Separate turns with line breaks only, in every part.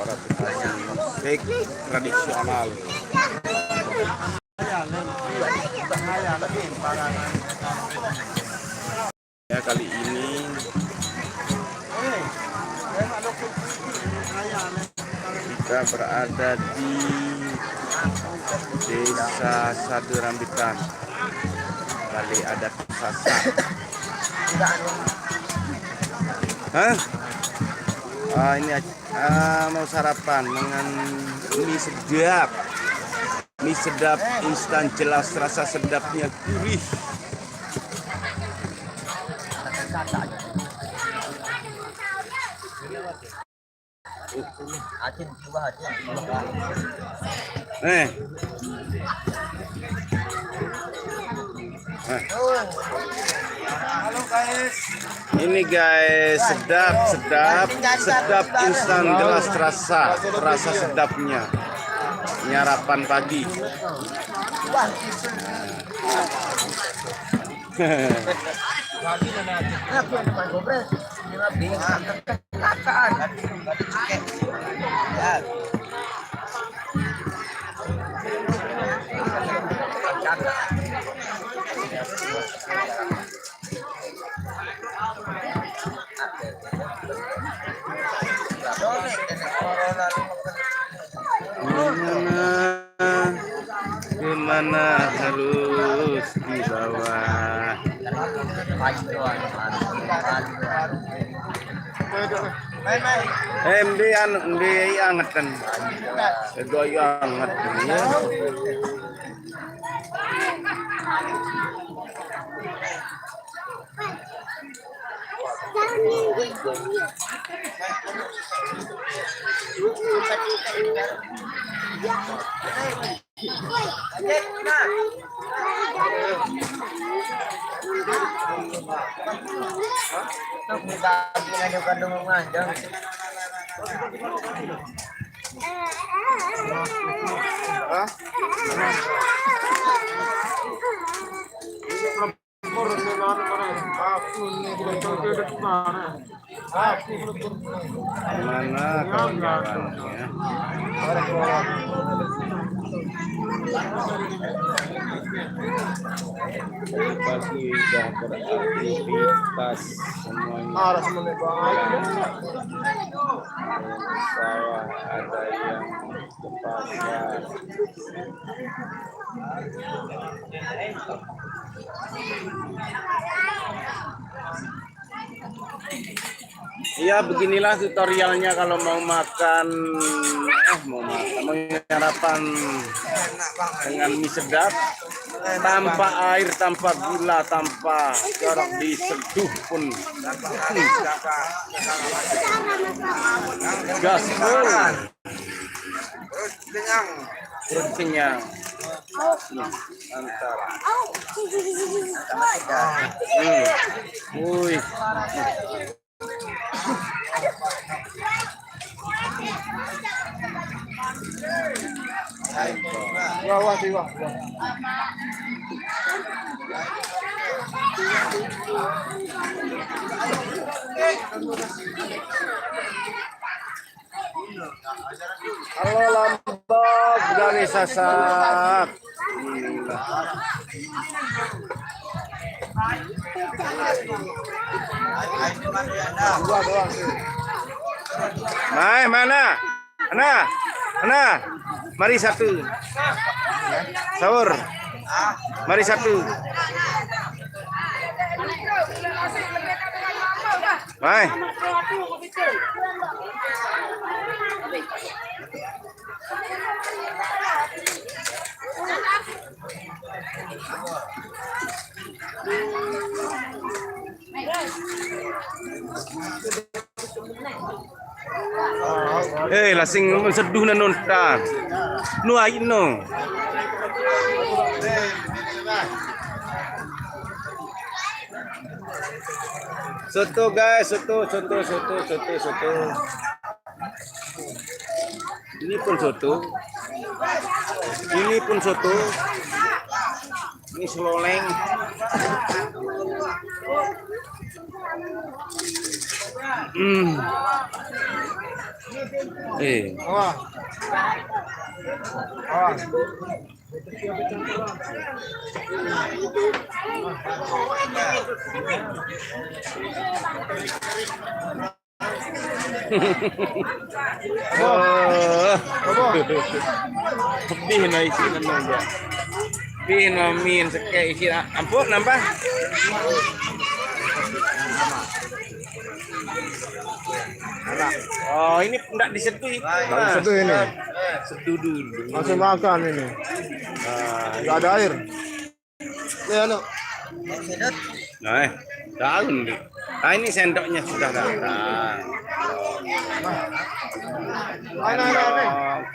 para pengrajin musik tradisional. Ya, kali ini kita berada di Desa Sadu Rambitan, Bali Adat Sasak. Ini mau sarapan dengan mie sedap. Mie sedap instan, jelas rasa sedapnya gurih.
Halo guys.
Ini guys, sedap instan, jelas rasa sedapnya. Nyarapan pagi. Gimana harus dibawa? MB anget kan? Goyo anget ya. Mana kawan-kawannya? Pagi sudah beraktivitas semuanya. Sawah ada yang ke pasar. Ya, beginilah tutorialnya kalau mau makan, mau sarapan dengan mie sedap, tanpa air, tanpa gula, tanpa jorok, diseduh pun gaspol, perut kenyang. Mantap. Wih. Wah. Halo Lombok dari Sasak. Mana? Mari satu. Sahur. Mari satu. Mai. Lasing seduh na nonta. No ay no. Soto guys, soto. Ini pun soto. Ini seloleng.
Awas. Awas.
Lebih na isi na ya. Pinomin sekali isi ampun nambah. Oh ini enggak diseduh.
Seduh ini.
Seduh dulu.
Masih makan ini. Nggak ada air. Ini anu.
Nah, daun nih. Nah ini sendoknya sudah datang.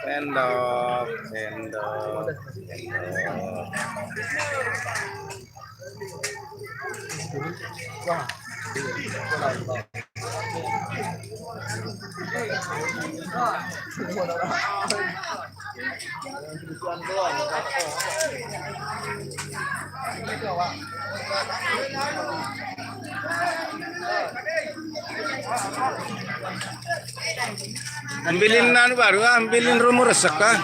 Sendok. Ambilin anu baru, ambilin rumur resek kah?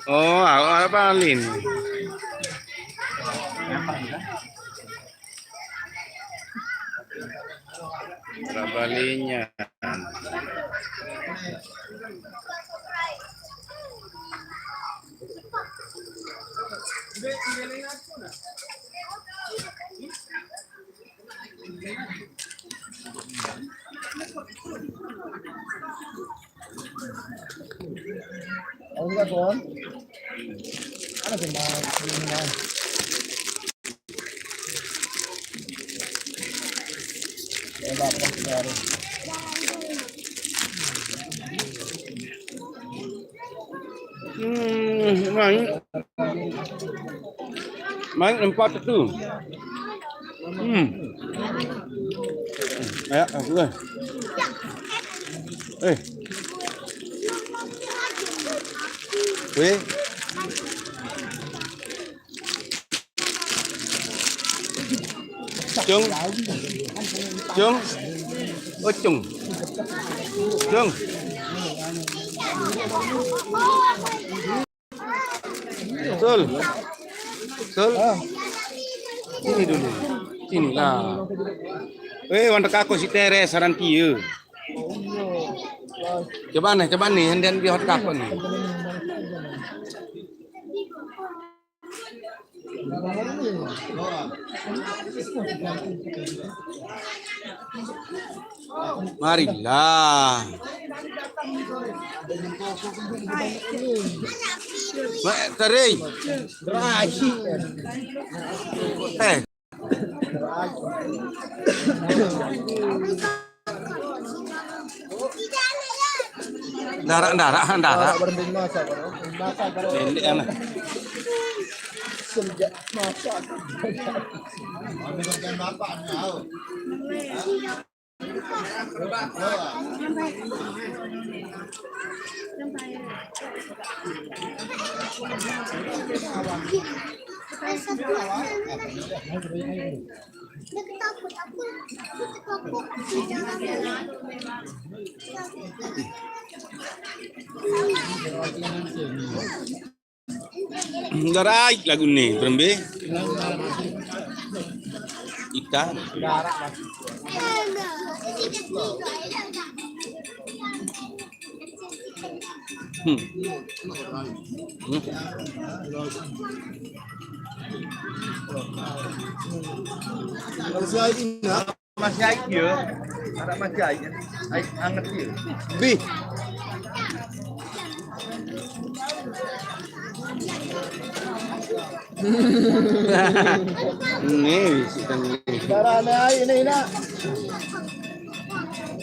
Oh, apa lin? Rabalinya.
Enggak, Bon. Ada gimana?
Main 4 itu. Ya, aku kan. Chung. Ôi chung. Chung. Sul. Ini dulu. Sini lah. Wantak aku si Tere saran kieu. Coba nih, hendian di hot aku nih. Marilah. Tering. Darah. Pendek anak.
Sejak masak.
Darai lagu nih, Brembe. Ita.
Masih air dia. Ada masih air. Air hangat dia.
Bi. Ini bisikan ini.
Darah air ini nak.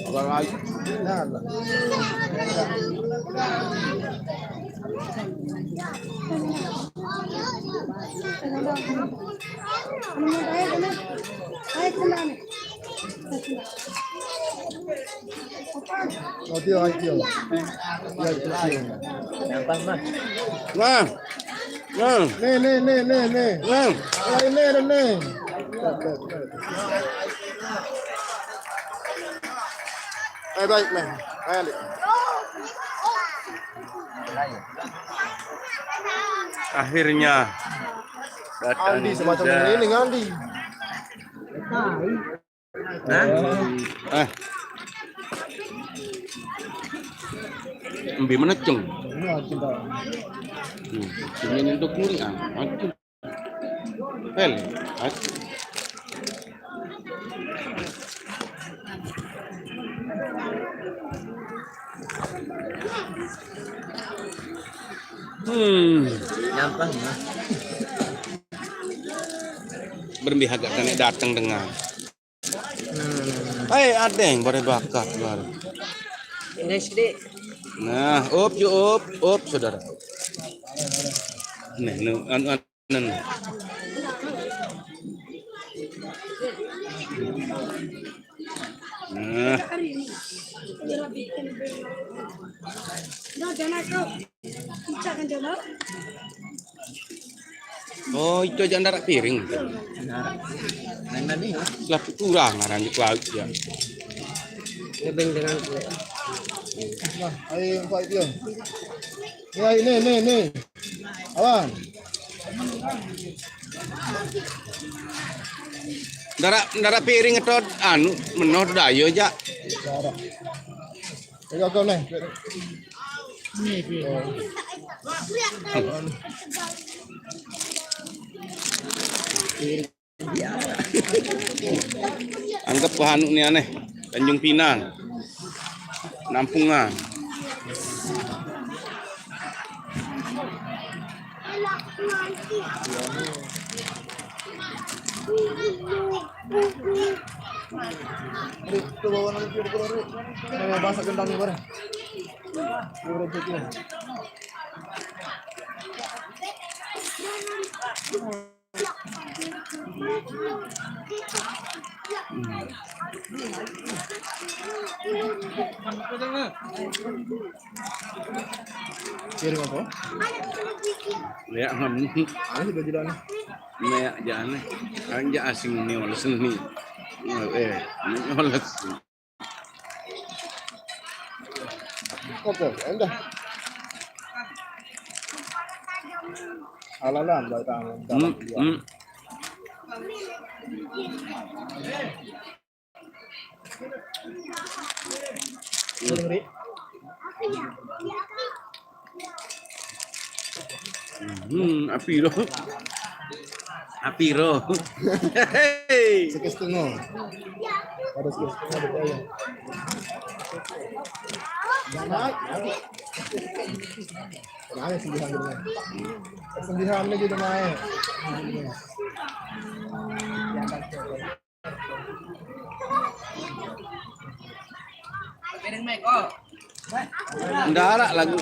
Apa lagi?
Nah. Oh dia ayo. Ya itu. Nampak mas.
Nah.
Nih.
Nah.
Ini. Baik, men. Balik.
Akhirnya datang
Andi semacam
juga.
ini, Andi.
Ah, Mbi menecung. Ini untuk muri Aduh. Pel.
Nyampah mah.
Berpihak kan datang dengan. Ada yang boleh bakat baru.
Ini sedih.
Nah, up, saudara. Nih, anu. Nah, oh itu aja ndak piring.
Mana nih?
Lah kurang ngaran di laut ya.
Nebeng dengan kue.
Nah, ayo fight dia. Ya, ini. Awan.
Ndara piring atau anu menoh dayo aja.
Cara. Ayo kau nih.
Anggap pohanu nih aneh. Tanjung Pinang. Nampungan.
Itu bawa nanti di keluar. Mau bahasa kentang ni barang. Urut itu. Kirim apa?
Ya,
Ini baju dah ni.
ya jangan. Anja asing ni oleh seni. Ni oleh.
Apa? Endah. Alalan baik tangan.
Apiro. Hei.
Sikit setengah. Ada sikit setengah ada ayam. Naik. Naik sembilan dulu. Sembilan lagi tu naik.
Ndara lagu